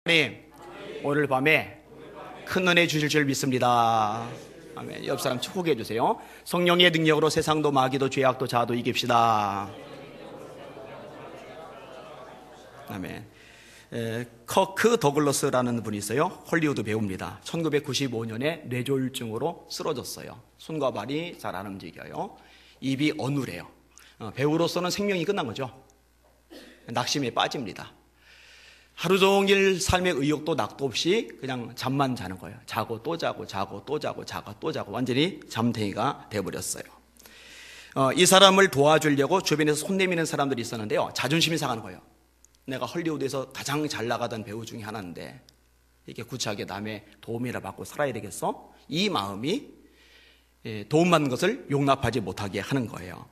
네, 오늘 밤에 큰 은혜 주실 줄 믿습니다. 아멘. 옆 사람 축복해 주세요. 성령의 능력으로 세상도 마귀도 죄악도 자아도 이깁시다. 아멘. 커크 더글러스라는 분이 있어요. 헐리우드 배우입니다. 1995년에 뇌졸중으로 쓰러졌어요. 손과 발이 잘 안 움직여요. 입이 어눌해요. 배우로서는 생명이 끝난 거죠. 낙심에 빠집니다. 하루 종일 삶의 의욕도 낙도 없이 그냥 잠만 자는 거예요. 자고 또 자고 자고 또 자고 자고 또 자고 완전히 잠탱이가 돼버렸어요. 이 사람을 도와주려고 주변에서 손 내미는 사람들이 있었는데요. 자존심이 상하는 거예요. 내가 헐리우드에서 가장 잘 나가던 배우 중에 하나인데 이렇게 구차하게 남의 도움이라 받고 살아야 되겠어? 이 마음이 도움받는 것을 용납하지 못하게 하는 거예요.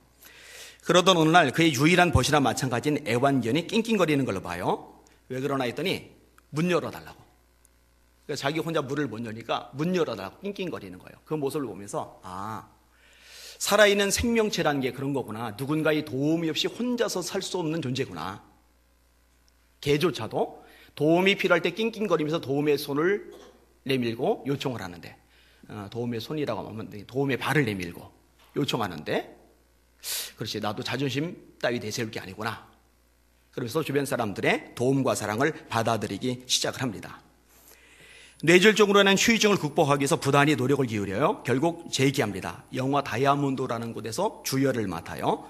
그러던 어느 날 그의 유일한 벗이나 마찬가지인 애완견이 낑낑거리는 걸로 봐요. 왜 그러나 했더니 문 열어달라고. 그러니까 자기 혼자 문을 못 여니까 문 열어달라고 낑낑거리는 거예요. 그 모습을 보면서 살아있는 생명체라는 게 그런 거구나. 누군가의 도움이 없이 혼자서 살 수 없는 존재구나. 개조차도 도움이 필요할 때 낑낑거리면서 도움의 손을 내밀고 요청을 하는데 도움의 손이라고 하면 도움의 발을 내밀고 요청하는데 그렇지 나도 자존심 따위 내세울 게 아니구나. 그러면서 주변 사람들의 도움과 사랑을 받아들이기 시작을 합니다. 뇌졸중으로 인한 후유증을 극복하기 위해서 부단히 노력을 기울여요. 결국 재기합니다. 영화 다이아몬드라는 곳에서 주연을 맡아요.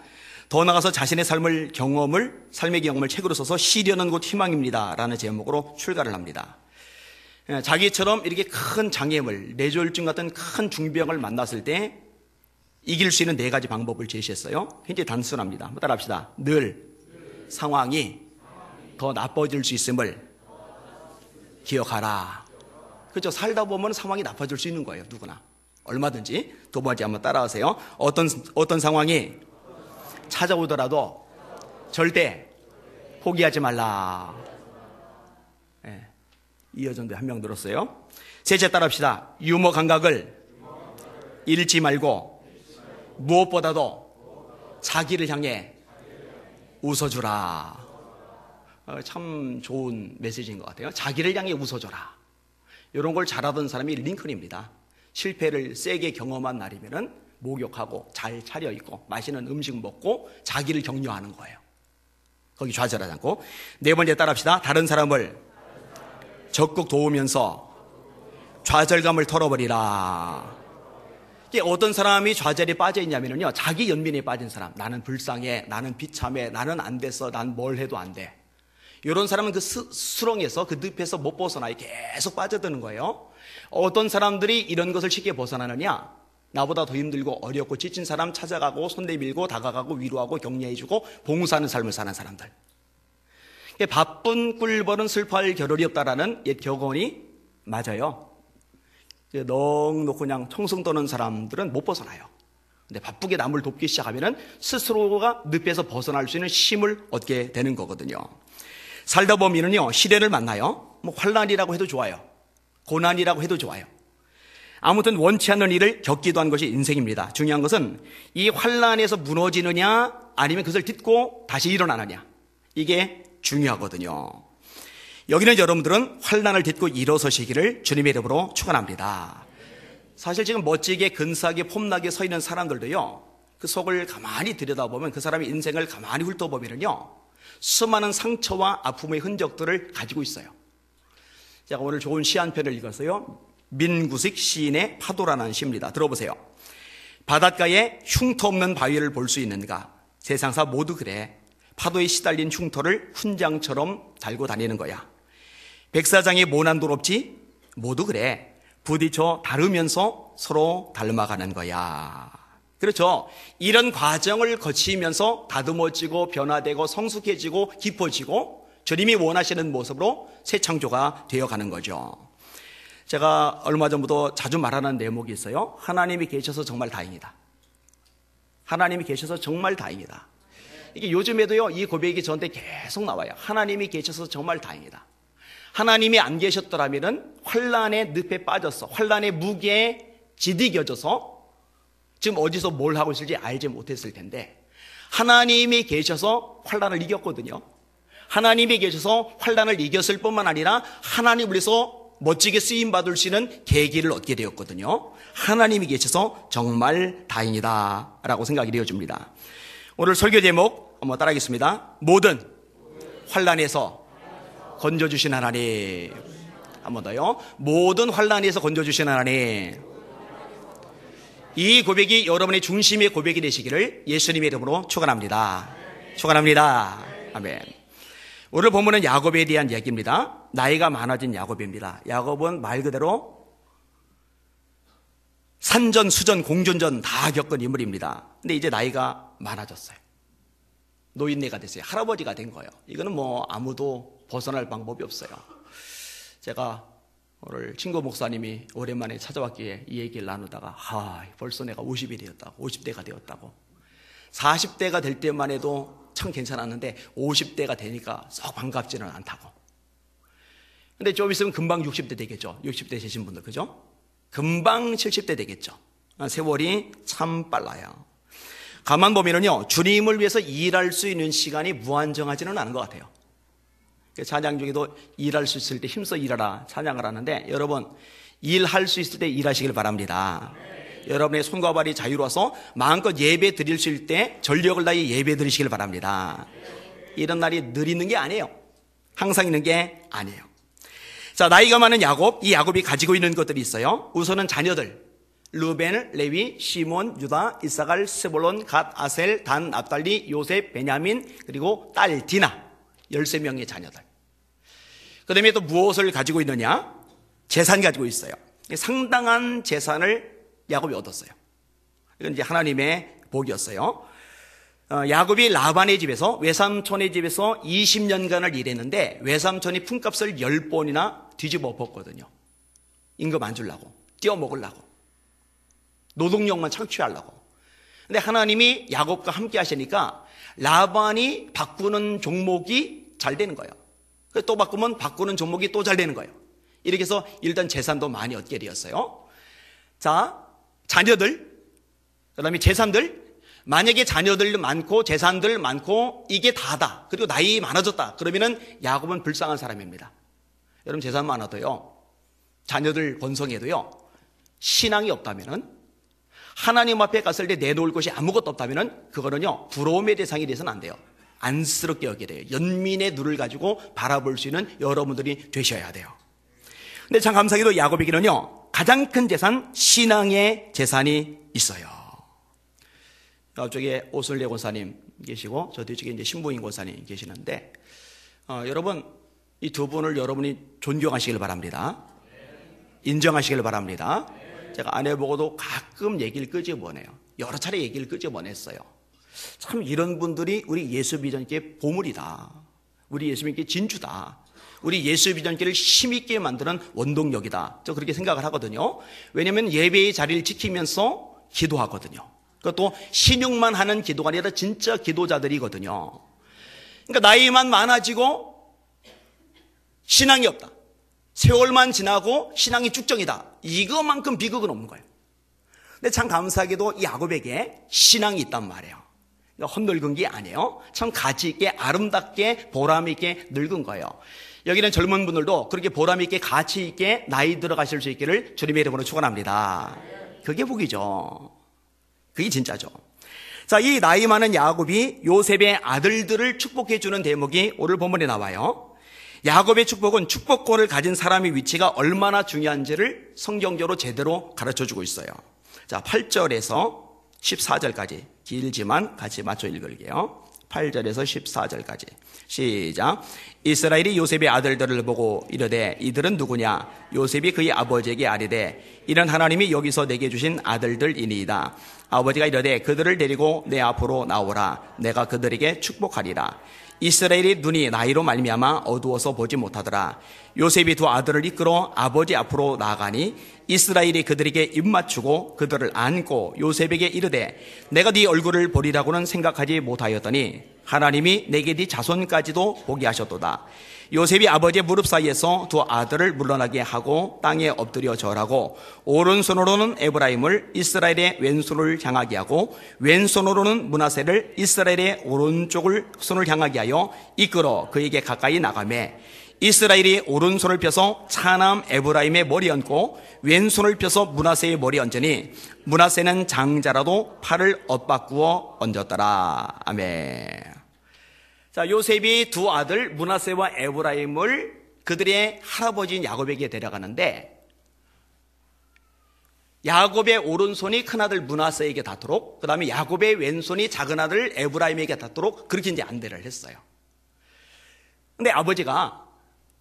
더 나아가서 자신의 삶의 경험을 책으로 써서 시련은 곧 희망입니다 라는 제목으로 출가를 합니다. 자기처럼 이렇게 큰 장애물, 뇌졸중 같은 큰 중병을 만났을 때 이길 수 있는 4가지 방법을 제시했어요. 굉장히 단순합니다. 한번 따라합시다. 늘 상황이 더 나빠질 수 있음을 기억하라. 그렇죠. 살다 보면 상황이 나빠질 수 있는 거예요. 누구나. 얼마든지. 두 번째 한번 따라하세요. 어떤 상황이 찾아오더라도 절대 포기하지 말라. 이어전도에 한 명 들었어요. 셋째 따라합시다. 유머 감각을 잃지 말고 무엇보다도 자기를 향해 웃어주라. 참 좋은 메시지인 것 같아요. 자기를 향해 웃어줘라. 이런 걸 잘하던 사람이 링컨입니다. 실패를 세게 경험한 날이면은 목욕하고 잘 차려입고 맛있는 음식 먹고 자기를 격려하는 거예요. 거기 좌절하지 않고. 4번째 따라합시다. 다른 사람을 적극 도우면서 좌절감을 털어버리라. 이게 어떤 사람이 좌절에 빠져 있냐면요, 자기 연민에 빠진 사람. 나는 불쌍해, 나는 비참해, 나는 안 됐어, 난 뭘 해도 안 돼. 이런 사람은 그 수렁에서, 그 늪에서 못 벗어나요. 계속 빠져드는 거예요. 어떤 사람들이 이런 것을 쉽게 벗어나느냐? 나보다 더 힘들고 어렵고 지친 사람 찾아가고 손 내밀고 다가가고 위로하고 격려해주고 봉사하는 삶을 사는 사람들. 바쁜 꿀벌은 슬퍼할 겨를이 없다라는 옛 격언이 맞아요. 넉넉 그냥 청승 떠는 사람들은 못 벗어나요. 근데 바쁘게 남을 돕기 시작하면은 스스로가 늪에서 벗어날 수 있는 힘을 얻게 되는 거거든요. 살다 보면은요, 시련을 만나요. 환난이라고 해도 좋아요. 고난이라고 해도 좋아요. 아무튼 원치 않는 일을 겪기도 한 것이 인생입니다. 중요한 것은 이 환난에서 무너지느냐 아니면 그것을 딛고 다시 일어나느냐. 이게 중요하거든요. 여기는 여러분들은 환난을 딛고 일어서시기를 주님의 이름으로 축원합니다. 사실 지금 멋지게 근사하게 폼나게 서 있는 사람들도요, 그 속을 가만히 들여다보면 그 사람의 인생을 가만히 훑어보면요, 수많은 상처와 아픔의 흔적들을 가지고 있어요. 제가 오늘 좋은 시 한 편을 읽었어요. 민구식 시인의 파도라는 시입니다. 들어보세요. 바닷가에 흉터 없는 바위를 볼 수 있는가? 세상사 모두 그래. 파도에 시달린 흉터를 훈장처럼 달고 다니는 거야. 백사장에 모난 돌 없지? 모두 그래. 부딪혀 다르면서 서로 닮아가는 거야. 그렇죠. 이런 과정을 거치면서 다듬어지고 변화되고 성숙해지고 깊어지고 주님이 원하시는 모습으로 새 창조가 되어가는 거죠. 제가 얼마 전부터 자주 말하는 대목이 있어요. 하나님이 계셔서 정말 다행이다. 하나님이 계셔서 정말 다행이다. 이게 요즘에도요, 이 고백이 저한테 계속 나와요. 하나님이 계셔서 정말 다행이다. 하나님이 안 계셨더라면 환난의 늪에 빠졌어. 환난의 무게에 지디겨져서 지금 어디서 뭘 하고 있을지 알지 못했을 텐데 하나님이 계셔서 환난을 이겼거든요. 하나님이 계셔서 환난을 이겼을 뿐만 아니라 하나님을 위해서 멋지게 쓰임받을 수 있는 계기를 얻게 되었거든요. 하나님이 계셔서 정말 다행이다 라고 생각이 되어집니다. 오늘 설교 제목 한번 따라하겠습니다. 모든 환난에서 건져주신 하나님. 한 번 더요. 모든 환난에서 건져주신 하나님. 이 고백이 여러분의 중심의 고백이 되시기를 예수님의 이름으로 축원합니다. 축원합니다. 아멘. 오늘 본문은 야곱에 대한 이야기입니다. 나이가 많아진 야곱입니다. 야곱은 말 그대로 산전, 수전, 공전전 다 겪은 인물입니다. 근데 이제 나이가 많아졌어요. 노인네가 됐어요. 할아버지가 된 거예요. 이거는 뭐 아무도 벗어날 방법이 없어요. 제가 오늘 친구 목사님이 오랜만에 찾아왔기에 이 얘기를 나누다가 벌써 내가 50이 되었다고, 50대가 되었다고. 40대가 될 때만 해도 참 괜찮았는데 50대가 되니까 썩 반갑지는 않다고. 근데 좀 있으면 금방 60대 되겠죠. 60대 되신 분들, 그죠? 금방 70대 되겠죠. 세월이 참 빨라요. 가만 보면은요, 주님을 위해서 일할 수 있는 시간이 무한정하지는 않은 것 같아요. 찬양 중에도 일할 수 있을 때 힘써 일하라 찬양을 하는데, 여러분 일할 수 있을 때 일하시길 바랍니다. 여러분의 손과 발이 자유로워서 마음껏 예배 드릴 수 있을 때 전력을 다해 예배 드리시길 바랍니다. 이런 날이 늘 있는 게 아니에요. 항상 있는 게 아니에요. 자, 나이가 많은 야곱, 이 야곱이 가지고 있는 것들이 있어요. 우선은 자녀들, 르벤, 레위, 시몬, 유다, 이사갈, 스볼론, 갓, 아셀, 단, 납달리, 요셉, 베냐민, 그리고 딸 디나, 13명의 자녀들. 그 다음에 또 무엇을 가지고 있느냐? 재산 가지고 있어요. 상당한 재산을 야곱이 얻었어요. 이건 이제 하나님의 복이었어요. 야곱이 라반의 집에서, 외삼촌의 집에서 20년간을 일했는데 외삼촌이 품값을 10번이나 뒤집어 엎었거든요. 임금 안 주려고, 떼어먹으려고, 노동력만 창취하려고. 근데 하나님이 야곱과 함께 하시니까 라반이 바꾸는 종목이 잘 되는 거예요. 또 바꾸면 바꾸는 종목이 또 잘 되는 거예요. 이렇게 해서 일단 재산도 많이 얻게 되었어요. 자, 자녀들, 그 다음에 재산들, 만약에 자녀들 많고 재산들 많고 이게 다다, 그리고 나이 많아졌다, 그러면은 야곱은 불쌍한 사람입니다. 여러분 재산 많아도요, 자녀들 번성해도요, 신앙이 없다면은, 하나님 앞에 갔을 때 내놓을 것이 아무것도 없다면은 그거는요, 부러움의 대상이 돼서는 안 돼요. 안쓰럽게 여기게 돼요. 연민의 눈을 가지고 바라볼 수 있는 여러분들이 되셔야 돼요. 근데 참 감사하게도 야곱에게는요, 가장 큰 재산, 신앙의 재산이 있어요. 저쪽에 오슬레 권사님 계시고 저 뒤쪽에 이제 신부인 권사님 계시는데, 여러분 이 두 분을 여러분이 존경하시길 바랍니다. 인정하시길 바랍니다. 제가 아내 보고도 가끔 얘기를 끄집어내요. 여러 차례 얘기를 끄집어냈어요. 참 이런 분들이 우리 예수 비전교회 보물이다. 우리 예수 비전교회 진주다. 우리 예수 비전교회를 힘있게 만드는 원동력이다. 저 그렇게 생각을 하거든요. 왜냐하면 예배의 자리를 지키면서 기도하거든요. 그것도 신용만 하는 기도가 아니라 진짜 기도자들이거든요. 그러니까 나이만 많아지고 신앙이 없다, 세월만 지나고 신앙이 쭉정이다, 이거만큼 비극은 없는 거예요. 근데 참 감사하게도 이 야곱에게 신앙이 있단 말이에요. 그러니까 헛늙은 게 아니에요. 참 가치 있게 아름답게 보람 있게 늙은 거예요. 여기는 젊은 분들도 그렇게 보람 있게 가치 있게 나이 들어가실 수 있기를 주님의 이름으로 축원합니다. 그게 복이죠. 그게 진짜죠. 자, 이 나이 많은 야곱이 요셉의 아들들을 축복해 주는 대목이 오늘 본문에 나와요. 야곱의 축복은 축복권을 가진 사람의 위치가 얼마나 중요한지를 성경적으로 제대로 가르쳐 주고 있어요. 자, 8절에서 14절까지 길지만 같이 맞춰 읽을게요. 8절에서 14절까지 시작. 이스라엘이 요셉의 아들들을 보고 이르되 이들은 누구냐? 요셉이 그의 아버지에게 아뢰되 이는 하나님이 여기서 내게 주신 아들들이니이다. 아버지가 이르되 그들을 데리고 내 앞으로 나오라. 내가 그들에게 축복하리라. 이스라엘의 눈이 나이로 말미암아 어두워서 보지 못하더라. 요셉이 두 아들을 이끌어 아버지 앞으로 나아가니 이스라엘이 그들에게 입맞추고 그들을 안고 요셉에게 이르되 내가 네 얼굴을 보리라고는 생각하지 못하였더니 하나님이 내게 네 자손까지도 보게 하셨도다. 요셉이 아버지의 무릎 사이에서 두 아들을 물러나게 하고 땅에 엎드려 절하고 오른손으로는 에브라임을 이스라엘의 왼손을 향하게 하고 왼손으로는 므낫세를 이스라엘의 오른쪽을 손을 향하게 하여 이끌어 그에게 가까이 나가매 이스라엘이 오른손을 펴서 차남 에브라임의 머리에 얹고 왼손을 펴서 므낫세의 머리에 얹으니 므낫세는 장자라도 팔을 엇바꾸어 얹었더라. 아멘. 자, 요셉이 두 아들 므낫세와 에브라임을 그들의 할아버지인 야곱에게 데려가는데 야곱의 오른손이 큰아들 므낫세에게 닿도록, 그 다음에 야곱의 왼손이 작은아들 에브라임에게 닿도록 그렇게 이제 안대를 했어요. 근데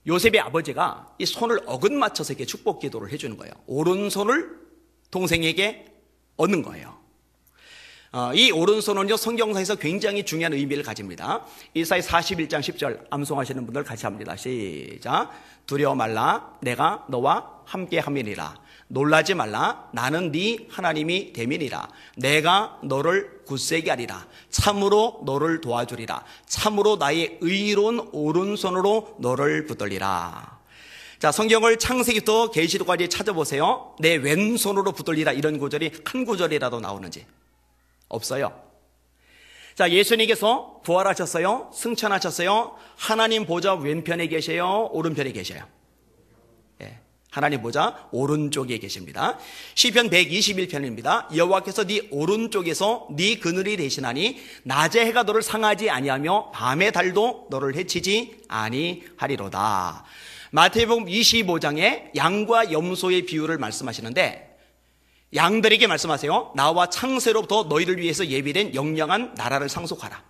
요셉의 아버지가 이 손을 어긋맞춰서 이렇게 축복 기도를 해주는 거예요. 오른손을 동생에게 얻는 거예요. 이 오른손은요, 성경상에서 굉장히 중요한 의미를 가집니다. 이사야 41장 10절 암송하시는 분들 같이 합니다. 시작. 두려워 말라, 내가 너와 함께 함이니라. 놀라지 말라, 나는 네 하나님이 됨이니라. 내가 너를 굳세게 하리라. 참으로 너를 도와주리라. 참으로 나의 의로운 오른손으로 너를 붙들리라. 자, 성경을 창세기부터 계시록까지 찾아보세요. 내 왼손으로 붙들리라 이런 구절이 한 구절이라도 나오는지 없어요. 자, 예수님께서 부활하셨어요. 승천하셨어요. 하나님 보좌 왼편에 계세요, 오른편에 계세요? 예, 하나님 보좌 오른쪽에 계십니다. 시편 121편입니다. 여호와께서 네 오른쪽에서 네 그늘이 되시나니 낮에 해가 너를 상하지 아니하며 밤의 달도 너를 해치지 아니하리로다. 마태복음 25장에 양과 염소의 비유를 말씀하시는데 양들에게 말씀하세요. 나와 창세로부터 너희를 위해서 예비된 영영한 나라를 상속하라.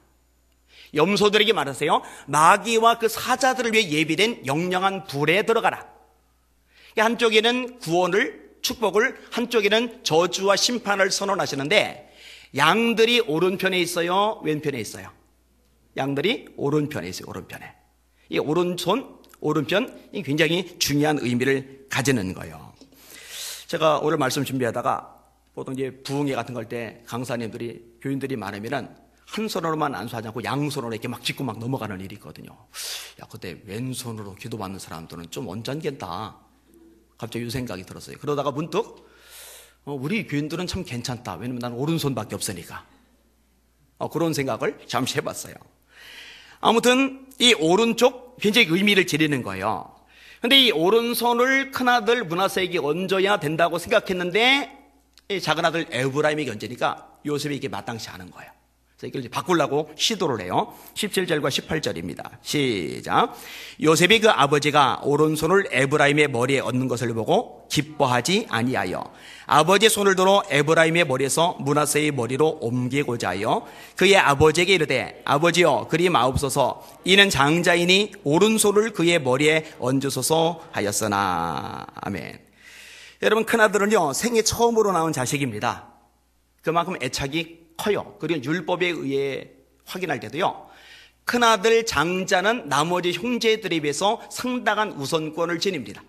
염소들에게 말하세요. 마귀와 그 사자들을 위해 예비된 영영한 불에 들어가라. 한쪽에는 구원을, 축복을, 한쪽에는 저주와 심판을 선언하시는데 양들이 오른편에 있어요, 왼편에 있어요? 양들이 오른편에 있어요, 오른편에. 이 오른편이 굉장히 중요한 의미를 가지는 거예요. 제가 오늘 말씀 준비하다가 보통 이제 부흥회 같은 걸 때 강사님들이, 교인들이 많으면은 한 손으로만 안수하지 않고 양손으로 이렇게 막 짚고 막 넘어가는 일이 있거든요. 야, 그때 왼손으로 기도받는 사람들은 좀 언짢겠다. 갑자기 이 생각이 들었어요. 그러다가 문득 우리 교인들은 참 괜찮다. 왜냐면 난 오른손밖에 없으니까. 그런 생각을 잠시 해봤어요. 아무튼 이 오른쪽 굉장히 의미를 지니는 거예요. 근데 이 오른손을 큰아들 므낫세에게 얹어야 된다고 생각했는데 이 작은아들 에브라임에게 얹으니까 요셉이 이게 마땅치 않은 거예요. 그래서 이걸 이제 바꾸려고 시도를 해요. 17절과 18절입니다. 시작. 요셉이 그 아버지가 오른손을 에브라임의 머리에 얹는 것을 보고 기뻐하지 아니하여 아버지의 손을 들어 에브라임의 머리에서 므낫세의 머리로 옮기고자 하여 그의 아버지에게 이르되 아버지여 그리 마옵소서 이는 장자이니 오른손을 그의 머리에 얹으소서 하였으나. 아멘. 여러분, 큰아들은요 생애 처음으로 낳은 자식입니다. 그만큼 애착이 커요. 그리고 율법에 의해 확인할 때도요, 큰아들 장자는 나머지 형제들에 비해서 상당한 우선권을 지닙니다.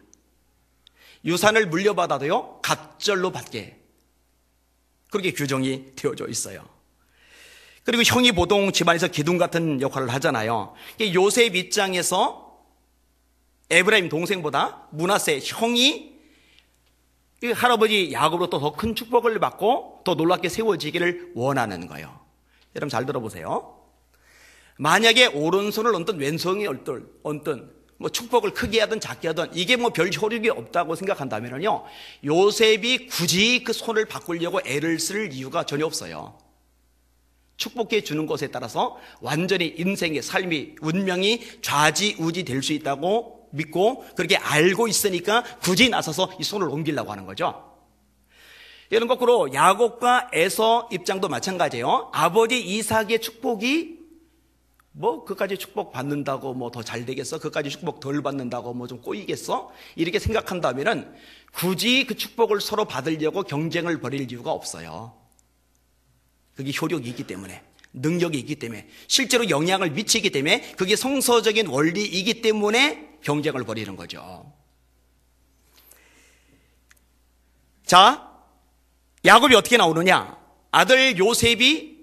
유산을 물려받아도요 갑절로 받게, 그렇게 규정이 되어져 있어요. 그리고 형이 보통 집안에서 기둥 같은 역할을 하잖아요. 요셉 입장에서 에브라임 동생보다 므낫세 형이 할아버지 야곱으로부터 더 큰 축복을 받고 더 놀랍게 세워지기를 원하는 거예요. 여러분 잘 들어보세요. 만약에 오른손을 얹든 왼손이 얹든 뭐 축복을 크게 하든 작게 하든 이게 뭐 별 효력이 없다고 생각한다면요, 요셉이 굳이 그 손을 바꾸려고 애를 쓸 이유가 전혀 없어요. 축복해 주는 것에 따라서 완전히 인생의 삶이, 운명이 좌지우지 될 수 있다고 믿고 그렇게 알고 있으니까 굳이 나서서 이 손을 옮기려고 하는 거죠. 이런 거꾸로 야곱과 에서 입장도 마찬가지예요. 아버지 이삭의 축복이 뭐 그까지 축복 받는다고 뭐 더 잘 되겠어? 그까지 축복 덜 받는다고 뭐 좀 꼬이겠어? 이렇게 생각한다면은 굳이 그 축복을 서로 받으려고 경쟁을 벌일 이유가 없어요. 그게 효력이 있기 때문에, 능력이 있기 때문에, 실제로 영향을 미치기 때문에, 그게 성서적인 원리이기 때문에 경쟁을 벌이는 거죠. 자, 야곱이 어떻게 나오느냐? 아들 요셉이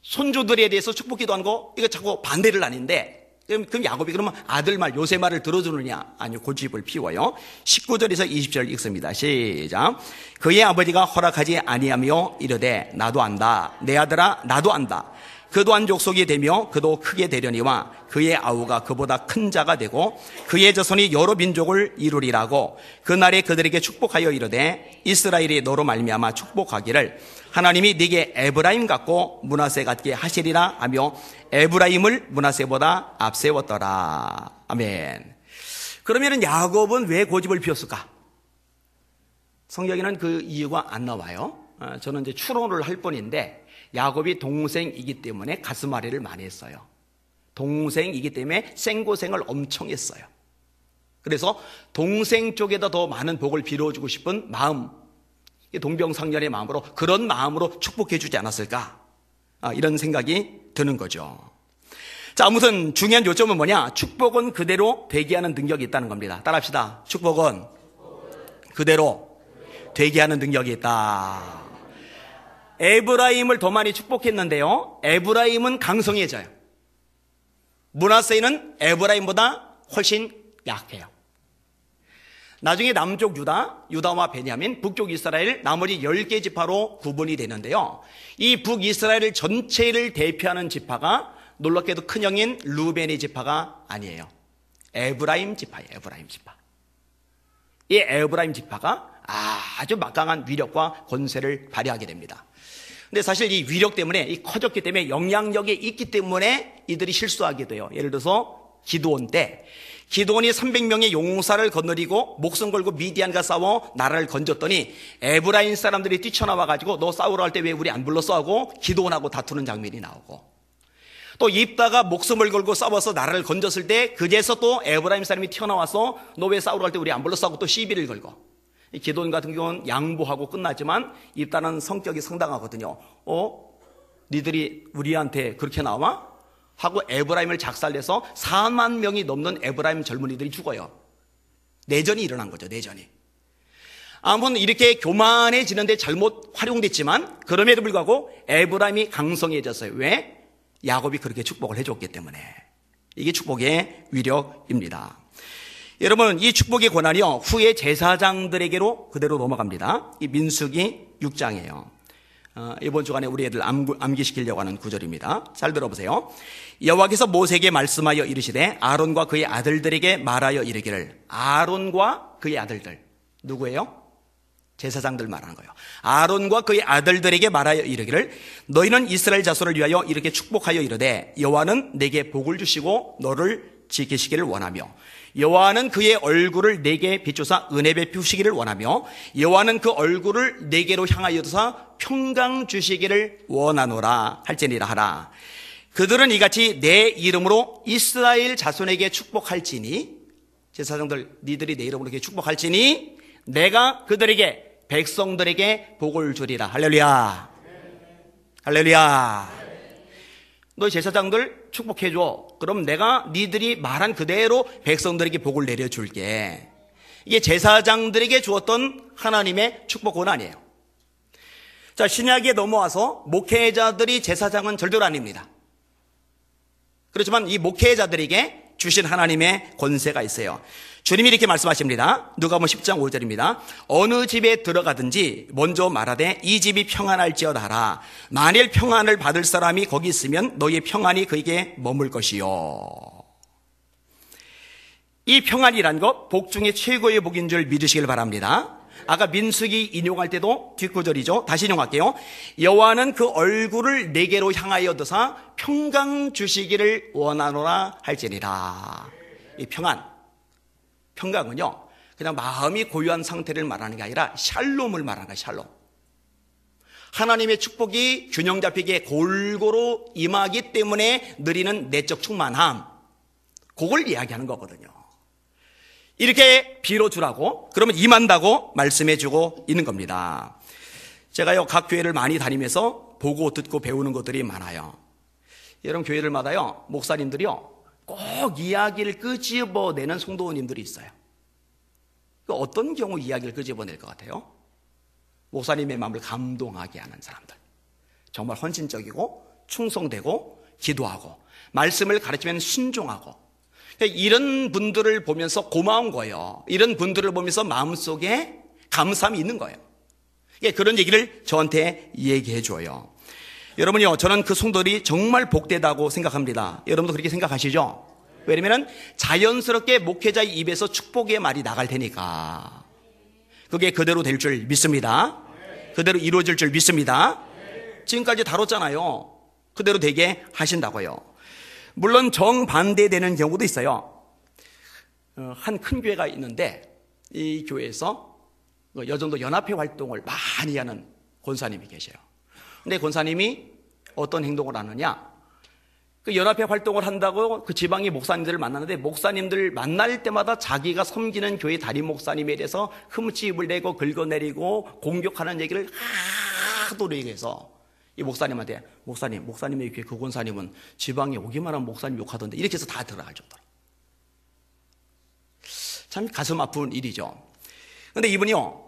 손주들에 대해서 축복 기도한 거, 이거 자꾸 반대를 하는데 그럼 야곱이 그러면 아들 말, 요셉 말을 들어주느냐? 아니요, 고집을 피워요. 19절에서 20절 읽습니다. 시작. 그의 아버지가 허락하지 아니하며 이르되 나도 안다. 내 아들아 나도 안다. 그도 한 족속이 되며 그도 크게 되려니와 그의 아우가 그보다 큰 자가 되고 그의 자손이 여러 민족을 이루리라고 그날에 그들에게 축복하여 이르되 이스라엘이 너로 말미암아 축복하기를 하나님이 네게 에브라임 같고 므낫세 같게 하시리라 하며 에브라임을 므낫세보다 앞세웠더라. 아멘. 그러면은 야곱은 왜 고집을 피웠을까? 성경에는 그 이유가 안 나와요. 저는 이제 추론을 할 뻔인데 야곱이 동생이기 때문에 가슴앓이를 많이 했어요. 동생이기 때문에 생고생을 엄청 했어요. 그래서 동생 쪽에다 더 많은 복을 빌어주고 싶은 마음, 동병상련의 마음으로, 그런 마음으로 축복해 주지 않았을까, 이런 생각이 드는 거죠. 자, 아무튼 중요한 요점은 뭐냐? 축복은 그대로 되게 하는 능력이 있다는 겁니다. 따라합시다. 축복은 그대로 되게 하는 능력이 있다. 에브라임을 더 많이 축복했는데요, 에브라임은 강성해져요. 므낫세는 에브라임보다 훨씬 약해요. 나중에 남쪽 유다와 베냐민, 북쪽 이스라엘, 나머지 10개 지파로 구분이 되는데요, 이 북이스라엘 전체를 대표하는 지파가 놀랍게도 큰형인 루벤의 지파가 아니에요. 에브라임 지파예요. 에브라임 지파. 이 에브라임 지파가 아주 막강한 위력과 권세를 발휘하게 됩니다. 근데 사실 이 위력 때문에, 이 커졌기 때문에, 영향력이 있기 때문에 이들이 실수하게 돼요. 예를 들어서 기드온 때, 기드온이 300명의 용사를 거느리고 목숨 걸고 미디안과 싸워 나라를 건졌더니 에브라임 사람들이 뛰쳐나와가지고 너 싸우러 할 때 왜 우리 안 불렀어 하고 기드온하고 다투는 장면이 나오고, 또 입다가 목숨을 걸고 싸워서 나라를 건졌을 때 그제서 또 에브라임 사람이 튀어나와서 너 왜 싸우러 갈 때 우리 안 불렀어 하고 또 시비를 걸고, 기드온 같은 경우는 양보하고 끝나지만 입다는 성격이 상당하거든요. 니들이 우리한테 그렇게 나와? 하고 에브라임을 작살내서 4만 명이 넘는 에브라임 젊은이들이 죽어요. 내전이 일어난 거죠. 내전이. 아무튼 이렇게 교만해지는데 잘못 활용됐지만 그럼에도 불구하고 에브라임이 강성해졌어요. 왜? 야곱이 그렇게 축복을 해줬기 때문에. 이게 축복의 위력입니다. 여러분, 이 축복의 권한이요, 후에 제사장들에게로 그대로 넘어갑니다. 이 민수기 6장이에요. 이번 주간에 우리 애들 암기시키려고 하는 구절입니다. 잘 들어보세요. 여호와께서 모세에게 말씀하여 이르시되 아론과 그의 아들들에게 말하여 이르기를. 아론과 그의 아들들, 누구예요? 제사장들 말하는 거예요. 아론과 그의 아들들에게 말하여 이르기를 너희는 이스라엘 자손을 위하여 이렇게 축복하여 이르되 여호와는 내게 복을 주시고 너를 지키시기를 원하며 여호와는 그의 얼굴을 내게 비추사 은혜 베푸시기를 원하며 여호와는 그 얼굴을 내게로 향하여서 평강 주시기를 원하노라 할지니라 하라. 그들은 이같이 내 이름으로 이스라엘 자손에게 축복할지니, 제사장들 니들이 내 이름으로 이렇게 축복할지니 내가 그들에게 백성들에게 복을 주리라. 할렐루야. 할렐루야. 너 제사장들 축복해줘. 그럼 내가 니들이 말한 그대로 백성들에게 복을 내려줄게. 이게 제사장들에게 주었던 하나님의 축복 권한이에요. 자, 신약에 넘어와서 목회자들이 제사장은 절대로 아닙니다. 그렇지만 이 목회자들에게 주신 하나님의 권세가 있어요. 주님이 이렇게 말씀하십니다. 누가복음 10장 5절입니다. 어느 집에 들어가든지 먼저 말하되 이 집이 평안할지어다 하라. 만일 평안을 받을 사람이 거기 있으면 너희의 평안이 그에게 머물 것이요. 이 평안이란 것, 복 중에 최고의 복인 줄 믿으시길 바랍니다. 아까 민수기 인용할 때도 뒷구절이죠. 다시 인용할게요. 여호와는 그 얼굴을 내게로 향하여 드사 평강 주시기를 원하노라 할지니라. 이 평강은요, 그냥 마음이 고요한 상태를 말하는 게 아니라 샬롬을 말하는 거예요. 샬롬. 하나님의 축복이 균형 잡히게 골고루 임하기 때문에 누리는 내적 충만함, 그걸 이야기하는 거거든요. 이렇게 빌어주라고, 그러면 임한다고 말씀해주고 있는 겁니다. 제가요, 각 교회를 많이 다니면서 보고 듣고 배우는 것들이 많아요. 여러분, 교회들마다요, 목사님들이요, 꼭 이야기를 끄집어내는 성도님들이 있어요. 어떤 경우 이야기를 끄집어낼 것 같아요? 목사님의 마음을 감동하게 하는 사람들, 정말 헌신적이고 충성되고 기도하고 말씀을 가르치면 순종하고, 이런 분들을 보면서 고마운 거예요. 이런 분들을 보면서 마음속에 감사함이 있는 거예요. 그런 얘기를 저한테 얘기해 줘요. 여러분요, 저는 그 성도들이 정말 복되다고 생각합니다. 여러분도 그렇게 생각하시죠? 왜냐면 자연스럽게 목회자의 입에서 축복의 말이 나갈 테니까. 그게 그대로 될 줄 믿습니다. 그대로 이루어질 줄 믿습니다. 지금까지 다뤘잖아요. 그대로 되게 하신다고요. 물론 정반대되는 경우도 있어요. 한 큰 교회가 있는데 이 교회에서 여정도 연합회 활동을 많이 하는 권사님이 계셔요. 근데 권사님이 어떤 행동을 하느냐, 그 연합회 활동을 한다고 그 지방의 목사님들을 만나는데, 목사님들 만날 때마다 자기가 섬기는 교회 담임 목사님에 대해서 흠집을 내고 긁어내리고 공격하는 얘기를 하도 얘기해서 이 목사님한테, 목사님의 교회 그 권사님은 지방에 오기만 하면 목사님 욕하던데, 이렇게 해서 다 들어갈 정도로. 참 가슴 아픈 일이죠. 근데 이분이요,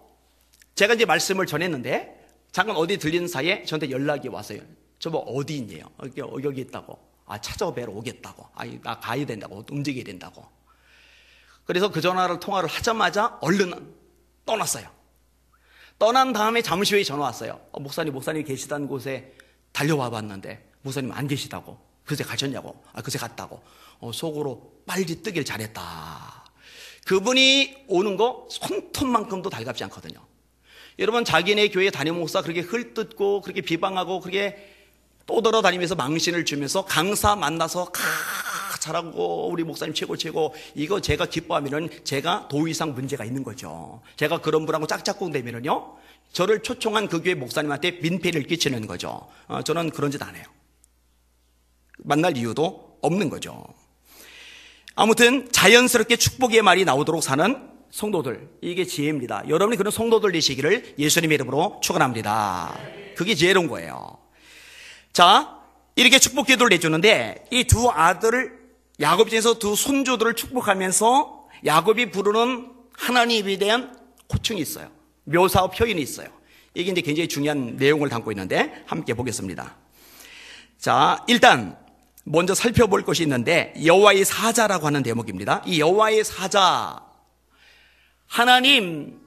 제가 이제 말씀을 전했는데 잠깐 어디 들리는 사이에 저한테 연락이 왔어요. 저뭐 어디 있냐요? 여기 있다고. 찾아뵈러 오겠다고. 나 가야 된다고. 움직여야 된다고. 그래서 그 통화를 하자마자 얼른 떠났어요. 떠난 다음에 잠시 후에 전화 왔어요. 목사님 계시다는 곳에 달려와 봤는데 목사님 안 계시다고. 그새 가셨냐고. 그새 갔다고. 속으로 빨리 뜨길 잘했다. 그분이 오는 거 손톱만큼도 달갑지 않거든요. 여러분, 자기네 교회 담임 목사 그렇게 헐뜯고 그렇게 비방하고 그렇게 떠돌아다니면서 망신을 주면서 강사 만나서 잘하고 우리 목사님 최고 이거 제가 기뻐하면은 제가 도 이상 문제가 있는 거죠. 제가 그런 분하고 짝짝꿍 되면은요, 저를 초청한 그 교회 목사님한테 민폐를 끼치는 거죠. 저는 그런 짓 안 해요. 만날 이유도 없는 거죠. 아무튼 자연스럽게 축복의 말이 나오도록 사는 성도들, 이게 지혜입니다. 여러분이 그런 성도들 되시기를 예수님의 이름으로 축원합니다. 그게 지혜로운 거예요. 자, 이렇게 축복 기도를 내주는데 이 두 아들을, 야곱 중에서 두 손주들을 축복하면서 야곱이 부르는 하나님에 대한 호칭이 있어요. 묘사와 표현이 있어요. 이게 이제 굉장히 중요한 내용을 담고 있는데 함께 보겠습니다. 자, 일단 먼저 살펴볼 것이 있는데 여호와의 사자라고 하는 대목입니다. 이 여호와의 사자, 하나님,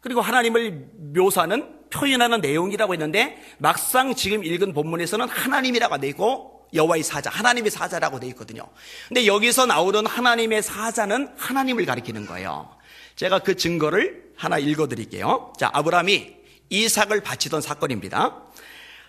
그리고 하나님을 묘사하는 표현하는 내용이라고 했는데 막상 지금 읽은 본문에서는 하나님이라고 되어 있고 여호와의 사자, 하나님의 사자라고 되어 있거든요. 근데 여기서 나오는 하나님의 사자는 하나님을 가리키는 거예요. 제가 그 증거를 하나 읽어드릴게요. 자, 아브라함이 이삭을 바치던 사건입니다.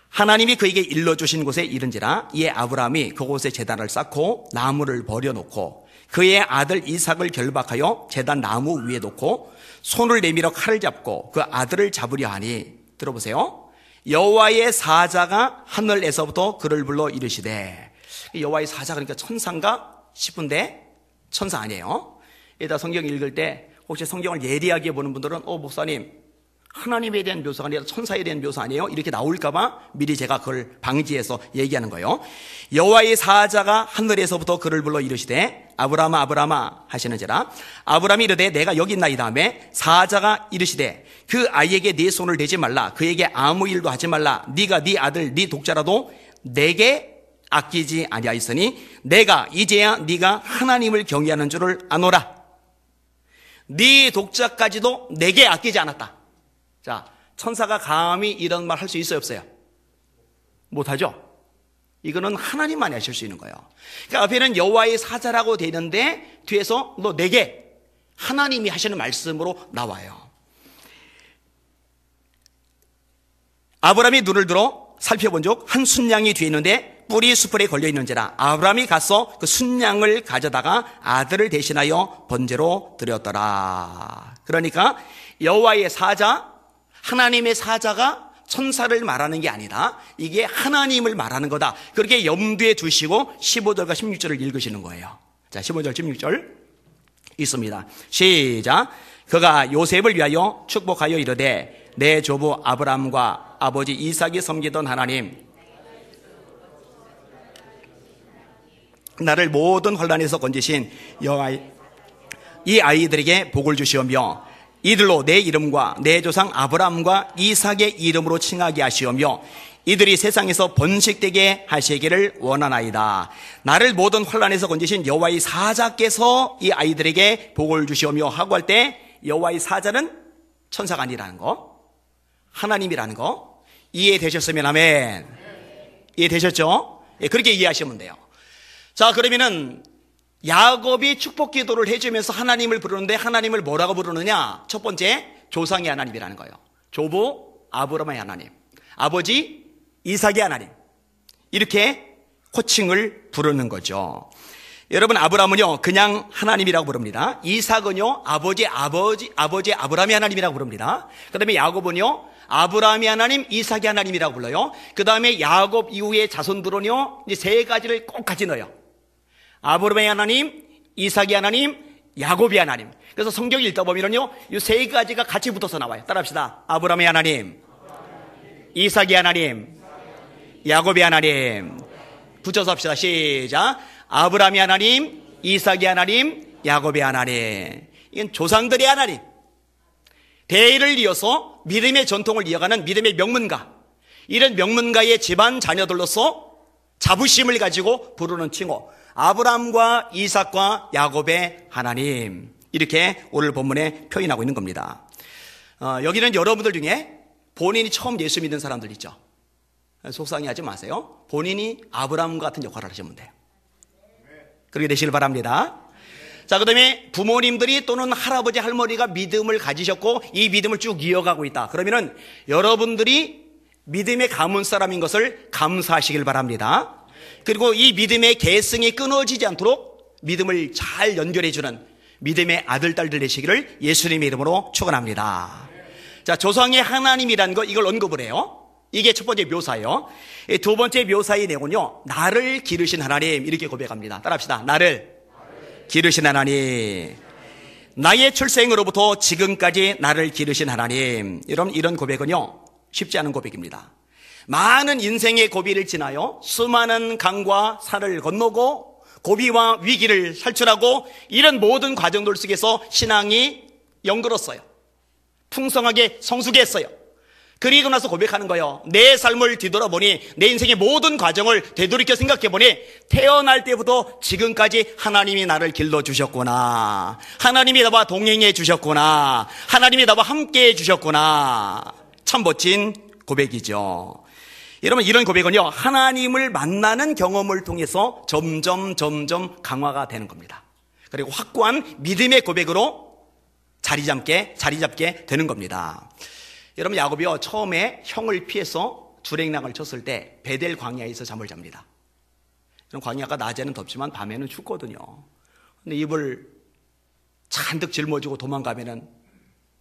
하나님이 그에게 일러주신 곳에 이른지라 이에 아브라함이 그곳에 제단을 쌓고 나무를 버려놓고 그의 아들 이삭을 결박하여 제단 나무 위에 놓고 손을 내밀어 칼을 잡고 그 아들을 잡으려 하니, 들어보세요. 여호와의 사자가 하늘에서부터 그를 불러 이르시되, 여호와의 사자 그러니까 천사인가 싶은데 천사 아니에요. 여기다 성경 읽을 때 혹시 성경을 예리하게 보는 분들은 목사님 하나님에 대한 묘사가 아니라 천사에 대한 묘사 아니에요? 이렇게 나올까봐 미리 제가 그걸 방지해서 얘기하는 거예요. 여호와의 사자가 하늘에서부터 그를 불러 이르시되 아브라함아 아브라함아 하시는지라 아브라함이 이르되 내가 여기 있나이다. 다음에 사자가 이르시되 그 아이에게 네 손을 대지 말라. 그에게 아무 일도 하지 말라. 네가 네 아들 네 독자라도 내게 아끼지 아니하였으니 내가 이제야 네가 하나님을 경외하는 줄을 아노라. 네 독자까지도 내게 아끼지 않았다. 자, 천사가 감히 이런 말 할 수 있어요, 없어요? 못하죠? 이거는 하나님만이 하실 수 있는 거예요. 그러니까 앞에는 여호와의 사자라고 되어 있는데 뒤에서 너 내게 하나님이 하시는 말씀으로 나와요. 아브라함이 눈을 들어 살펴본 적 한 순양이 뒤에 있는데 뿔이 수풀에 걸려 있는지라 아브라함이 가서 그 순양을 가져다가 아들을 대신하여 번제로 드렸더라. 그러니까 여호와의 사자, 하나님의 사자가 천사를 말하는 게 아니라 이게 하나님을 말하는 거다. 그렇게 염두에 두시고 15절과 16절을 읽으시는 거예요. 자, 15절 16절 있습니다. 시작. 그가 요셉을 위하여 축복하여 이르되 내 조부 아브라함과 아버지 이삭이 섬기던 하나님, 나를 모든 환난에서 건지신 여호와 이 아이들에게 복을 주시오며 이들로 내 이름과 내 조상 아브라함과 이삭의 이름으로 칭하게 하시오며 이들이 세상에서 번식되게 하시기를 원하나이다. 나를 모든 환난에서 건지신 여호와의 사자께서 이 아이들에게 복을 주시오며 하고 할 때 여호와의 사자는 천사가 아니라는 거, 하나님이라는 거 이해되셨으면 아멘. 이해되셨죠? 예, 그렇게 이해하시면 돼요. 자, 그러면은 야곱이 축복 기도를 해주면서 하나님을 부르는데 하나님을 뭐라고 부르느냐? 첫 번째, 조상의 하나님이라는 거예요. 조부 아브라함의 하나님, 아버지 이삭의 하나님, 이렇게 호칭을 부르는 거죠. 여러분, 아브라함은요 그냥 하나님이라고 부릅니다. 이삭은요 아버지 아브라함의 하나님이라고 부릅니다. 그 다음에 야곱은요 아브라함의 하나님, 이삭의 하나님이라고 불러요. 그 다음에 야곱 이후의 자손들은요 이제 세 가지를 꼭 같이 넣어요. 아브라함의 하나님, 이삭의 하나님, 야곱의 하나님. 그래서 성경 읽다 보면요 이 세 가지가 같이 붙어서 나와요. 따라합시다. 아브라함의 하나님, 이삭의 하나님, 야곱의 하나님. 붙여서 합시다. 시작. 아브라함의 하나님, 이삭의 하나님, 야곱의 하나님. 이건 조상들의 하나님. 대의를 이어서 믿음의 전통을 이어가는 믿음의 명문가, 이런 명문가의 집안 자녀들로서 자부심을 가지고 부르는 칭호, 아브라함과 이삭과 야곱의 하나님, 이렇게 오늘 본문에 표현하고 있는 겁니다. 여기는 여러분들 중에 본인이 처음 예수 믿는 사람들 있죠. 속상해하지 마세요. 본인이 아브라함 같은 역할을 하시면 돼요. 그렇게 되시길 바랍니다. 자, 그 다음에 부모님들이 또는 할아버지 할머니가 믿음을 가지셨고 이 믿음을 쭉 이어가고 있다. 그러면은 여러분들이 믿음의 가문 사람인 것을 감사하시길 바랍니다. 그리고 이 믿음의 계승이 끊어지지 않도록 믿음을 잘 연결해주는 믿음의 아들, 딸들 되시기를 예수님의 이름으로 축원합니다. 자, 조상의 하나님이라는 거, 이걸 언급을 해요. 이게 첫 번째 묘사예요. 두 번째 묘사의 내용은요, 나를 기르신 하나님, 이렇게 고백합니다. 따라합시다. 나를 기르신 하나님, 나의 출생으로부터 지금까지 나를 기르신 하나님. 여러분, 이런 고백은요 쉽지 않은 고백입니다. 많은 인생의 고비를 지나요 수많은 강과 산을 건너고 고비와 위기를 탈출하고 이런 모든 과정들 속에서 신앙이 연결었어요. 풍성하게 성숙했어요. 그리고 나서 고백하는 거예요. 내 삶을 뒤돌아보니, 내 인생의 모든 과정을 되돌이켜 생각해보니 태어날 때부터 지금까지 하나님이 나를 길러주셨구나, 하나님이 나와 동행해 주셨구나, 하나님이 나와 함께해 주셨구나. 참 멋진 고백이죠. 여러분, 이런 고백은요 하나님을 만나는 경험을 통해서 점점 강화가 되는 겁니다. 그리고 확고한 믿음의 고백으로 자리 잡게 되는 겁니다. 여러분, 야곱이요 처음에 형을 피해서 주랭랑을 쳤을 때 베델 광야에서 잠을 잡니다. 이런 광야가 낮에는 덥지만 밤에는 춥거든요. 근데 입을 잔뜩 짊어지고 도망가면은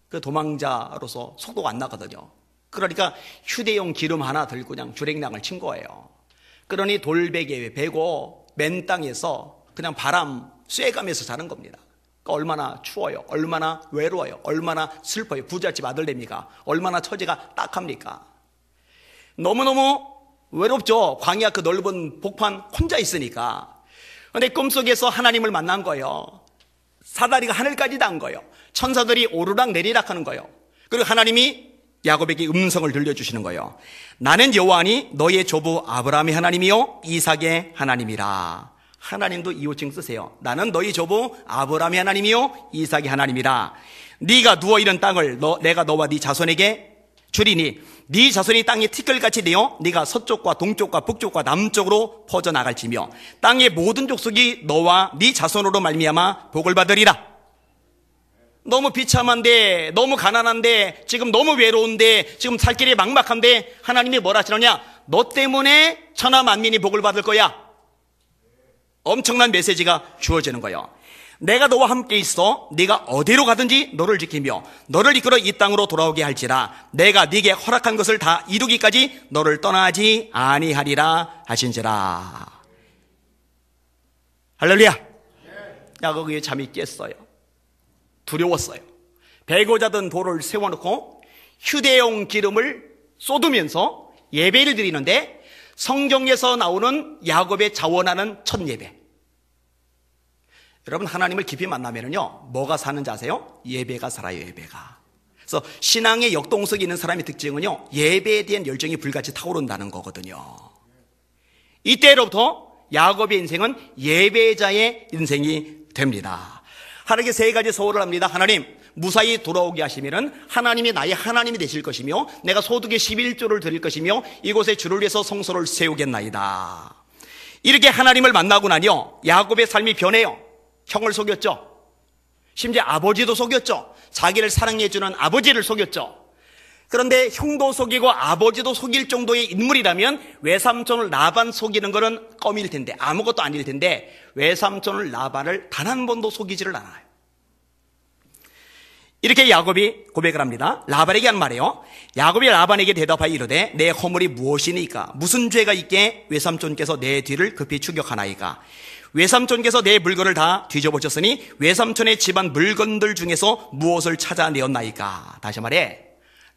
그 도망자로서 속도가 안 나거든요. 그러니까 휴대용 기름 하나 들고 그냥 주랭랑을 친 거예요. 그러니 돌베개에 베고 맨 땅에서 그냥 바람 쐬가면서 자는 겁니다. 얼마나 추워요, 얼마나 외로워요, 얼마나 슬퍼요. 부잣집 아들내미가 얼마나 처지가 딱합니까? 너무너무 외롭죠. 광야 그 넓은 복판 혼자 있으니까. 그런데 꿈속에서 하나님을 만난 거예요. 사다리가 하늘까지 닿은 거예요. 천사들이 오르락 내리락 하는 거예요. 그리고 하나님이 야곱에게 음성을 들려주시는 거예요. 나는 여호와니 너의 조부 아브라함의 하나님이요 이삭의 하나님이라. 하나님도 이 호칭 쓰세요. 나는 너희 조부 아브라함의 하나님이요 이삭의 하나님이라. 네가 누워있는 땅을 내가 너와 네 자손에게 주리니 네 자손이 땅의 티끌같이 되어 네가 서쪽과 동쪽과 북쪽과 남쪽으로 퍼져나갈지며 땅의 모든 족속이 너와 네 자손으로 말미암아 복을 받으리라. 너무 비참한데, 너무 가난한데, 지금 너무 외로운데, 지금 살 길이 막막한데 하나님이 뭐라 하시느냐? 너 때문에 천하 만민이 복을 받을 거야. 엄청난 메시지가 주어지는 거예요. 내가 너와 함께 있어 네가 어디로 가든지 너를 지키며 너를 이끌어 이 땅으로 돌아오게 할지라. 내가 네게 허락한 것을 다 이루기까지 너를 떠나지 아니하리라 하신지라. 할렐루야. 야곱이 잠이 깼어요. 두려웠어요. 베고 자던 돌을 세워놓고 휴대용 기름을 쏟으면서 예배를 드리는데 성경에서 나오는 야곱의 자원하는 첫 예배. 여러분, 하나님을 깊이 만나면요 뭐가 사는지 아세요? 예배가 살아요. 예배가. 그래서 신앙의 역동성이 있는 사람의 특징은요, 예배에 대한 열정이 불같이 타오른다는 거거든요. 이때로부터 야곱의 인생은 예배자의 인생이 됩니다. 하나님께 세 가지 소원을 합니다. 하나님, 무사히 돌아오게 하시면은 하나님이 나의 하나님이 되실 것이며 내가 소득의 11조를 드릴 것이며 이곳에 주를 위해서 성소를 세우겠나이다. 이렇게 하나님을 만나고 나니요, 야곱의 삶이 변해요. 형을 속였죠. 심지어 아버지도 속였죠. 자기를 사랑해주는 아버지를 속였죠. 그런데 형도 속이고 아버지도 속일 정도의 인물이라면 외삼촌을 라반 속이는 것은 껌일 텐데, 아무것도 아닐 텐데 외삼촌을 라반을 단 한 번도 속이지를 않아요. 이렇게 야곱이 고백을 합니다. 라반에게 한 말이에요. 야곱이 라반에게 대답하여 이르되 내 허물이 무엇이니까? 무슨 죄가 있게 외삼촌께서 내 뒤를 급히 추격하나이까? 외삼촌께서 내 물건을 다 뒤져보셨으니 외삼촌의 집안 물건들 중에서 무엇을 찾아내었나이까? 다시 말해,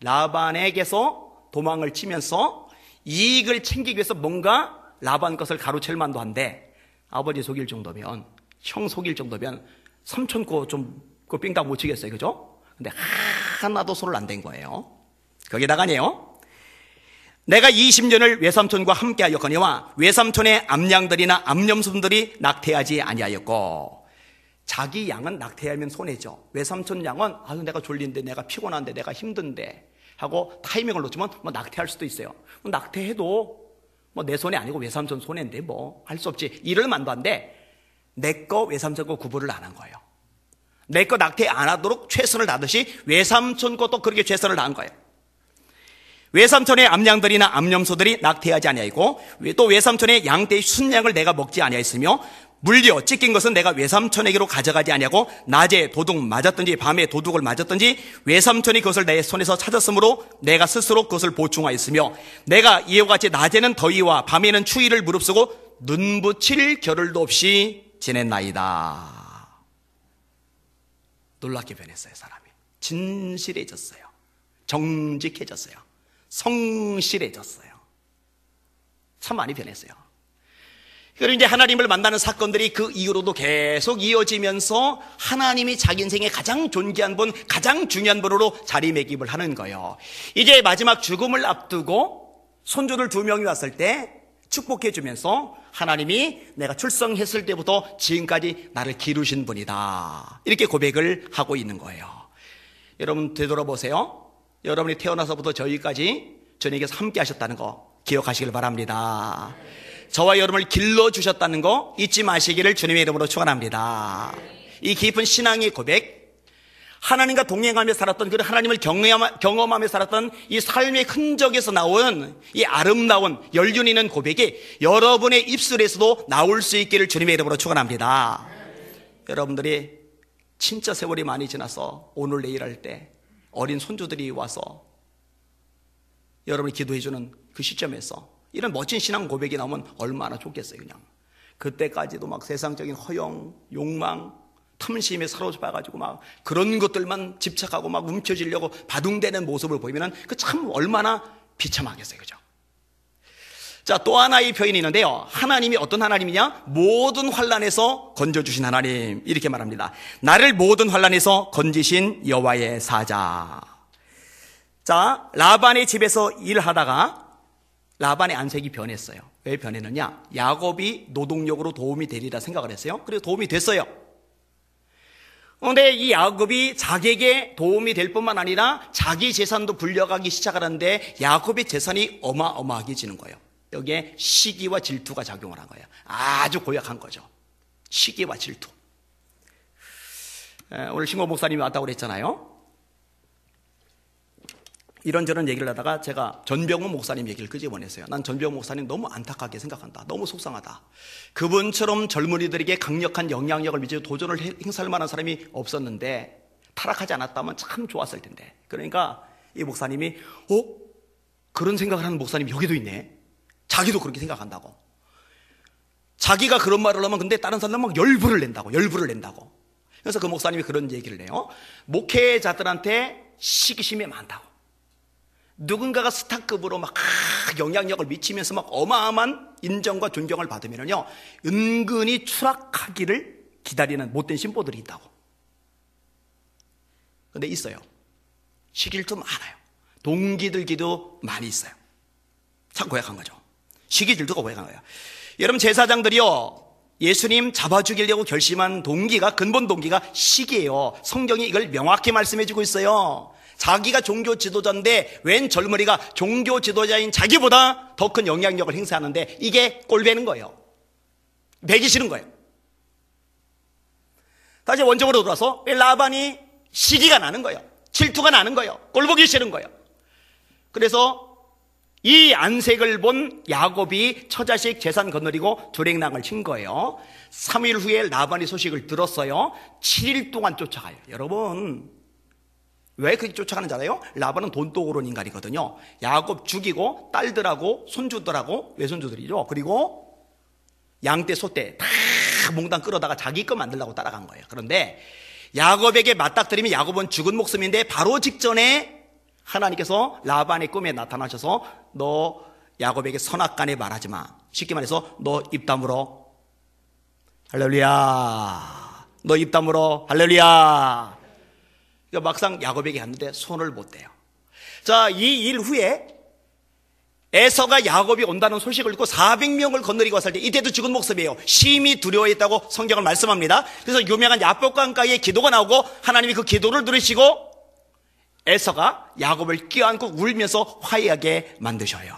라반에게서 도망을 치면서 이익을 챙기기 위해서 뭔가 라반 것을 가로챌 만도 한데, 아버지 속일 정도면, 형 속일 정도면 삼촌 거 좀 그 삥딱 못 치겠어요, 그죠? 근데 하나도 손을 안 댄 거예요. 거기다가네요, 내가 20년을 외삼촌과 함께 하였거니와 외삼촌의 암양들이나 암염소들이 낙태하지 아니하였고, 자기 양은 낙태하면 손해죠. 외삼촌 양은 아유 내가 졸린데, 내가 피곤한데, 내가 힘든데 하고 타이밍을 놓치면 뭐 낙태할 수도 있어요. 뭐 낙태해도 뭐 내 손이 아니고 외삼촌 손해인데 뭐 할 수 없지, 이럴 만도 한데 내 거 외삼촌 거 구분을 안 한 거예요. 내 거 낙태 안 하도록 최선을 다하듯이 외삼촌 것도 그렇게 최선을 다한 거예요. 외삼촌의 암양들이나 암염소들이 낙태하지 아니하였고 또 외삼촌의 양떼의 순양을 내가 먹지 아니하였으며 물려 찢긴 것은 내가 외삼촌에게로 가져가지 아니하고 낮에 도둑 맞았든지 밤에 도둑을 맞았든지 외삼촌이 그것을 내 손에서 찾았으므로 내가 스스로 그것을 보충하였으며 내가 이와 같이 낮에는 더위와 밤에는 추위를 무릅쓰고 눈 붙일 겨를도 없이 지냈나이다. 놀랍게 변했어요. 사람이 진실해졌어요. 정직해졌어요. 성실해졌어요. 참 많이 변했어요. 그리고 이제 하나님을 만나는 사건들이 그 이후로도 계속 이어지면서 하나님이 자기 인생의 가장 존귀한 분, 가장 중요한 분으로 자리매김을 하는 거예요. 이제 마지막 죽음을 앞두고 손주들 2명이 왔을 때 축복해 주면서 하나님이 내가 출생했을 때부터 지금까지 나를 기르신 분이다, 이렇게 고백을 하고 있는 거예요. 여러분 되돌아보세요. 여러분이 태어나서부터 저희까지 저에게서 함께 하셨다는 거 기억하시길 바랍니다. 저와 여러분을 길러주셨다는 거 잊지 마시기를 주님의 이름으로 축원합니다. 이 깊은 신앙의 고백, 하나님과 동행하며 살았던, 그 하나님을 경험하며 살았던 이 삶의 흔적에서 나온 이 아름다운 연륜 있는 고백이 여러분의 입술에서도 나올 수 있기를 주님의 이름으로 축원합니다. 여러분들이 진짜 세월이 많이 지나서 오늘 내일 할 때 어린 손주들이 와서 여러분이 기도해주는 그 시점에서 이런 멋진 신앙 고백이 나오면 얼마나 좋겠어요. 그냥 그때까지도 막 세상적인 허영, 욕망, 탐심에 사로잡아가지고 막 그런 것들만 집착하고 막 움켜쥐려고 바둥대는 모습을 보이면은 그 참 얼마나 비참하겠어요, 그죠? 자, 또 하나의 표현이 있는데요, 하나님이 어떤 하나님이냐? 모든 환난에서 건져주신 하나님, 이렇게 말합니다. 나를 모든 환난에서 건지신 여호와의 사자. 자, 라반의 집에서 일하다가 라반의 안색이 변했어요. 왜 변했느냐? 야곱이 노동력으로 도움이 되리라 생각을 했어요. 그래서 도움이 됐어요. 그런데 이 야곱이 자기에게 도움이 될 뿐만 아니라 자기 재산도 불려가기 시작하는데 야곱의 재산이 어마어마하게 거예요. 여기에 시기와 질투가 작용을 한 거예요. 아주 고약한 거죠. 시기와 질투. 오늘 신고 목사님이 왔다고 그랬잖아요. 이런저런 얘기를 하다가 제가 전병훈 목사님 얘기를 끄집어냈어요. 난 전병훈 목사님 너무 안타깝게 생각한다. 너무 속상하다. 그분처럼 젊은이들에게 강력한 영향력을 미치고 도전을 행사할 만한 사람이 없었는데 타락하지 않았다면 참 좋았을 텐데. 그러니까 이 목사님이 그런 생각을 하는 목사님이 여기도 있네. 자기도 그렇게 생각한다고. 자기가 그런 말을 하면 근데 다른 사람은 막 열불을 낸다고. 그래서 그 목사님이 그런 얘기를 해요. 목회자들한테 시기심이 많다고. 누군가가 스타급으로 막 영향력을 미치면서 막 어마어마한 인정과 존경을 받으면요, 은근히 추락하기를 기다리는 못된 신보들이 있다고. 근데 있어요. 시기질투 많아요. 동기들끼리도 많이 있어요. 참 고약한 거죠. 시기질투가 고약한 거예요. 여러분, 제사장들이요, 예수님 잡아 죽이려고 결심한 동기가, 근본 동기가 시기예요. 성경이 이걸 명확히 말씀해 주고 있어요. 자기가 종교 지도자인데 웬 젊은이가 종교 지도자인 자기보다 더 큰 영향력을 행사하는데 이게 꼴배는 거예요. 배기 싫은 거예요. 다시 원점으로 돌아서 라반이 시기가 나는 거예요. 질투가 나는 거예요. 꼴보기 싫은 거예요. 그래서 이 안색을 본 야곱이 처자식 재산 거느리고 주랭랑을 친 거예요. 3일 후에 라반이 소식을 들었어요. 7일 동안 쫓아가요. 여러분, 왜 그렇게 쫓아가는지 알아요? 라반은 돈독으로운 인간이거든요. 야곱 죽이고 딸들하고 손주들하고 외손주들이죠. 그리고 양떼 소떼 다 몽땅 끌어다가 자기 거 만들려고 따라간 거예요. 그런데 야곱에게 맞닥뜨리면 야곱은 죽은 목숨인데 바로 직전에 하나님께서 라반의 꿈에 나타나셔서 너 야곱에게 선악간에 말하지 마. 쉽게 말해서 너 입 다물어. 할렐루야. 너 입 다물어. 할렐루야. 그러니까 막상 야곱에게 갔는데 손을 못 대요. 자, 이 일 후에 에서가 야곱이 온다는 소식을 듣고 400명을 거느리고 왔을 때 이때도 죽은 목숨이에요. 심히 두려워했다고 성경을 말씀합니다. 그래서 유명한 야복강가의 기도가 나오고 하나님이 그 기도를 들으시고 에서가 야곱을 껴안고 울면서 화해하게 만드셔요.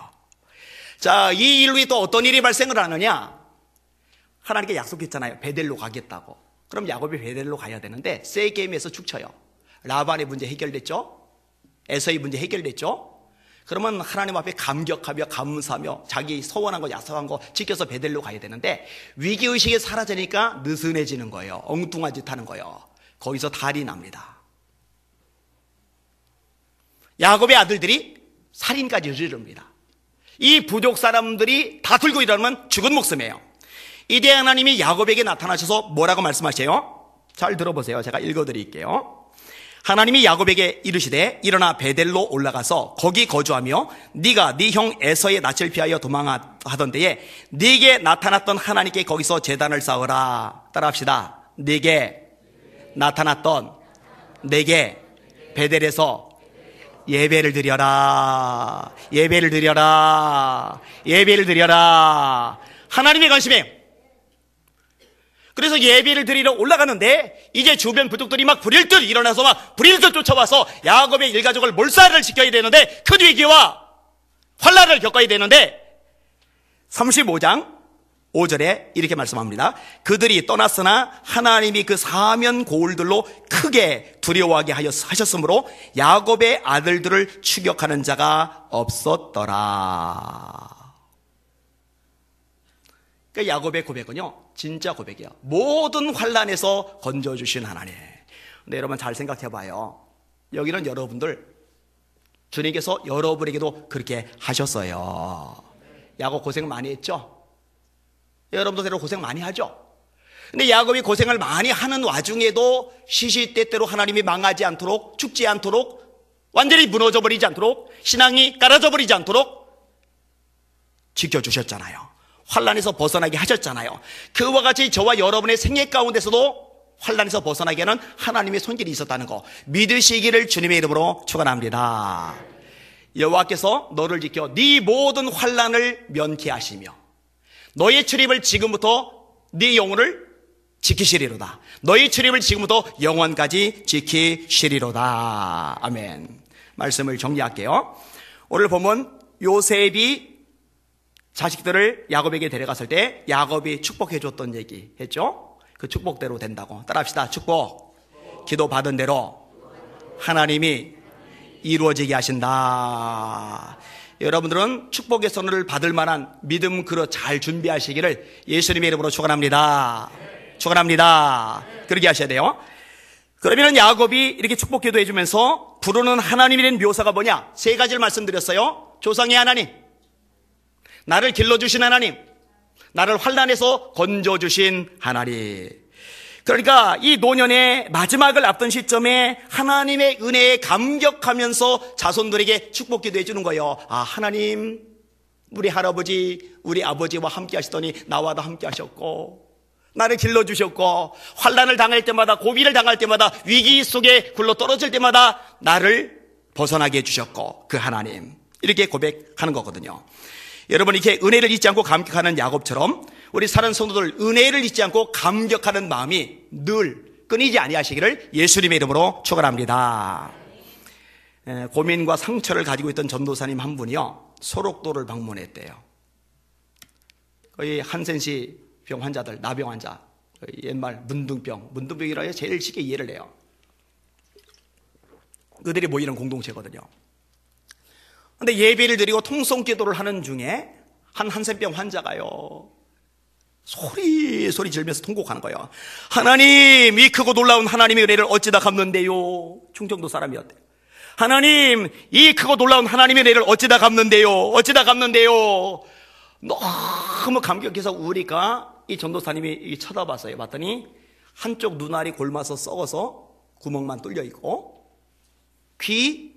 자, 이 일 후에 또 어떤 일이 발생을 하느냐? 하나님께 약속했잖아요. 베델로 가겠다고. 그럼 야곱이 베델로 가야 되는데 세겜에서 축쳐요. 라반의 문제 해결됐죠? 에서의 문제 해결됐죠? 그러면 하나님 앞에 감격하며 감사하며 자기 서원한 거 약속한 거 지켜서 베델로 가야 되는데 위기의식이 사라지니까 느슨해지는 거예요. 엉뚱한 짓 하는 거예요. 거기서 달이 납니다. 야곱의 아들들이 살인까지 이르릅니다. 이 부족 사람들이 다 들고 일어나면 죽은 목숨이에요. 이때 하나님이 야곱에게 나타나셔서 뭐라고 말씀하세요? 잘 들어보세요. 제가 읽어드릴게요. 하나님이 야곱에게 이르시되 일어나 베델로 올라가서 거기 거주하며 네가 네 형 에서의 낯을 피하여 도망하던 데에 네게 나타났던 하나님께 거기서 제단을 쌓으라. 따라합시다. 네게 나타났던 내게 베델에서 예배를 드려라. 예배를 드려라. 예배를 드려라. 하나님의 관심이에요. 그래서 예배를 드리러 올라가는데 이제 주변 부족들이 막 불일듯 일어나서 막 불일듯 쫓아와서 야곱의 일가족을 몰살을 시켜야 되는데 큰 위기와 환난을 겪어야 되는데 35장 5절에 이렇게 말씀합니다. 그들이 떠났으나 하나님이 그 사면 고울들로 크게 두려워하게 하셨으므로 야곱의 아들들을 추격하는 자가 없었더라. 그러니까 야곱의 고백은요, 진짜 고백이에요. 모든 환난에서 건져주신 하나님. 근데 여러분 잘 생각해봐요. 여기는 여러분들, 주님께서 여러분에게도 그렇게 하셨어요. 야곱 고생 많이 했죠? 여러분도 대로 고생 많이 하죠? 근데 야곱이 고생을 많이 하는 와중에도 시시때때로 하나님이 망하지 않도록, 죽지 않도록, 완전히 무너져 버리지 않도록, 신앙이 깔아져 버리지 않도록 지켜주셨잖아요. 환난에서 벗어나게 하셨잖아요. 그와 같이 저와 여러분의 생애 가운데서도 환난에서 벗어나게 하는 하나님의 손길이 있었다는 거 믿으시기를 주님의 이름으로 축원합니다. 여호와께서 너를 지켜 네 모든 환난을 면케하시며 너의 출입을 지금부터 네 영혼을 지키시리로다. 너의 출입을 지금부터 영원까지 지키시리로다. 아멘. 말씀을 정리할게요. 오늘 보면 요셉이 자식들을 야곱에게 데려갔을 때 야곱이 축복해 줬던 얘기 했죠? 그 축복대로 된다고. 따라합시다. 축복. 기도 받은 대로 하나님이 이루어지게 하신다. 여러분들은 축복의 선을 받을 만한 믿음 그릇 잘 준비하시기를 예수님의 이름으로 축원합니다. 축원합니다. 그렇게 하셔야 돼요. 그러면 야곱이 이렇게 축복 기도해 주면서 부르는 하나님이 된 묘사가 뭐냐? 세 가지를 말씀드렸어요. 조상의 하나님, 나를 길러주신 하나님, 나를 환난에서 건져주신 하나님. 그러니까 이 노년의 마지막을 앞둔 시점에 하나님의 은혜에 감격하면서 자손들에게 축복 기도해 주는 거예요. 아, 하나님, 우리 할아버지, 우리 아버지와 함께 하시더니 나와도 함께 하셨고 나를 길러주셨고 환난을 당할 때마다, 고비를 당할 때마다, 위기 속에 굴러 떨어질 때마다 나를 벗어나게 해주셨고 그 하나님, 이렇게 고백하는 거거든요. 여러분, 이렇게 은혜를 잊지 않고 감격하는 야곱처럼 우리 사는 성도들 은혜를 잊지 않고 감격하는 마음이 늘 끊이지 아니하시기를 예수님의 이름으로 축원합니다. 고민과 상처를 가지고 있던 전도사님 한 분이요, 소록도를 방문했대요. 거의 한센시 병 환자들, 나병 환자, 옛말 문둥병이라 해서 제일 쉽게 이해를 해요. 그들이 모이는 공동체거든요. 근데 예배를 드리고 통성기도를 하는 중에 한센병 환자가요, 소리 지르면서 통곡하는 거예요. 하나님, 이 크고 놀라운 하나님의 은혜를 어찌다 갚는데요. 충청도 사람이었대요. 하나님, 이 크고 놀라운 하나님의 은혜를 어찌다 갚는데요. 너무 감격해서 우리가 이 전도사님이 쳐다봤어요. 봤더니 한쪽 눈알이 골마서 썩어서 구멍만 뚫려 있고, 귀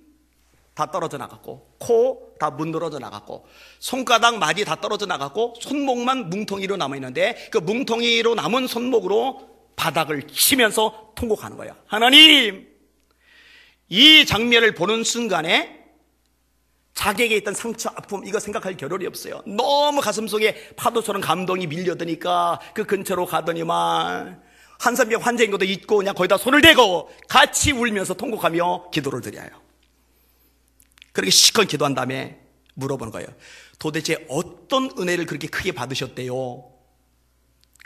다 떨어져 나갔고, 코 다 문드러져 나갔고, 손가락 마디 다 떨어져 나갔고, 손목만 뭉텅이로 남아있는데 그 뭉텅이로 남은 손목으로 바닥을 치면서 통곡하는 거예요. 하나님, 이 장면을 보는 순간에 자기에게 있던 상처, 아픔, 이거 생각할 겨를이 없어요. 너무 가슴속에 파도처럼 감동이 밀려드니까 그 근처로 가더니만 한센병 환자인 것도 잊고 그냥 거기다 손을 대고 같이 울면서 통곡하며 기도를 드려요. 그렇게 시컷 기도한 다음에 물어보는 거예요. 도대체 어떤 은혜를 그렇게 크게 받으셨대요?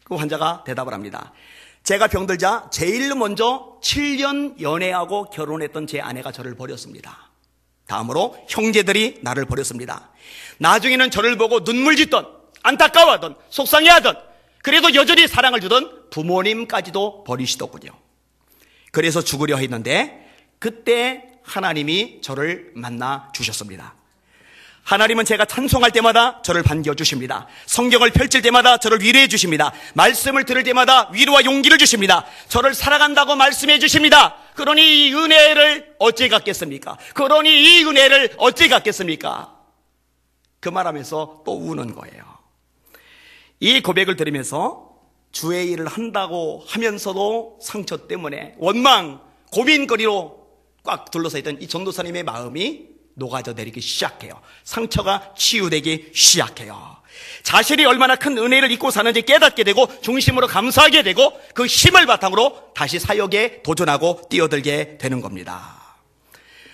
그 환자가 대답을 합니다. 제가 병들자 제일 먼저 7년 연애하고 결혼했던 제 아내가 저를 버렸습니다. 다음으로 형제들이 나를 버렸습니다. 나중에는 저를 보고 눈물 짓던, 안타까워하던, 속상해하던, 그래도 여전히 사랑을 주던 부모님까지도 버리시더군요. 그래서 죽으려 했는데 그때 하나님이 저를 만나 주셨습니다. 하나님은 제가 찬송할 때마다 저를 반겨주십니다. 성경을 펼칠 때마다 저를 위로해 주십니다. 말씀을 들을 때마다 위로와 용기를 주십니다. 저를 사랑한다고 말씀해 주십니다. 그러니 이 은혜를 어찌 갚겠습니까? 그 말하면서 또 우는 거예요. 이 고백을 들으면서 주의 일을 한다고 하면서도 상처 때문에 원망, 고민거리로 꽉 둘러서 있던 이 전도사님의 마음이 녹아져 내리기 시작해요. 상처가 치유되기 시작해요. 자신이 얼마나 큰 은혜를 잊고 사는지 깨닫게 되고 중심으로 감사하게 되고 그 힘을 바탕으로 다시 사역에 도전하고 뛰어들게 되는 겁니다.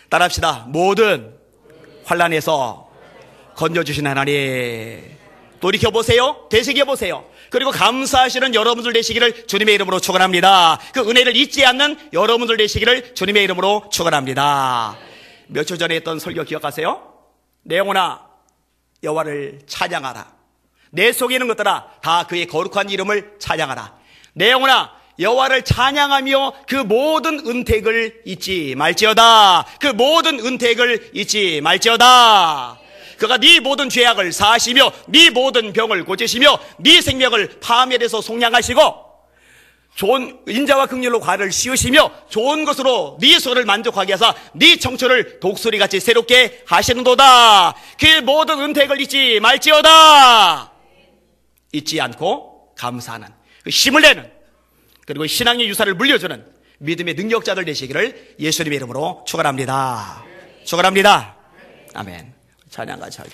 따라합시다. 모든 환난에서 건져주신 하나님, 돌이켜보세요. 되새겨보세요. 그리고 감사하시는 여러분들 되시기를 주님의 이름으로 축원합니다. 그 은혜를 잊지 않는 여러분들 되시기를 주님의 이름으로 축원합니다. 몇 초 전에 했던 설교 기억하세요? 내 영혼아 여호와를 찬양하라. 내 속에 있는 것들아 다 그의 거룩한 이름을 찬양하라. 내 영혼아 여호와를 찬양하며 그 모든 은택을 잊지 말지어다. 그가 네 모든 죄악을 사하시며 네 모든 병을 고치시며 네 생명을 파멸해서 속량하시고 좋은 인자와 긍휼로 과를 씌우시며 좋은 것으로 네 소를 만족하게 하사 네 청초를 독수리같이 새롭게 하시는도다. 그 모든 은택을 잊지 말지어다. 잊지 않고 감사하는, 그 힘을 내는, 그리고 신앙의 유산을 물려주는 믿음의 능력자들 되시기를 예수님의 이름으로 축원합니다. 아멘. 찬양 같이 할게요.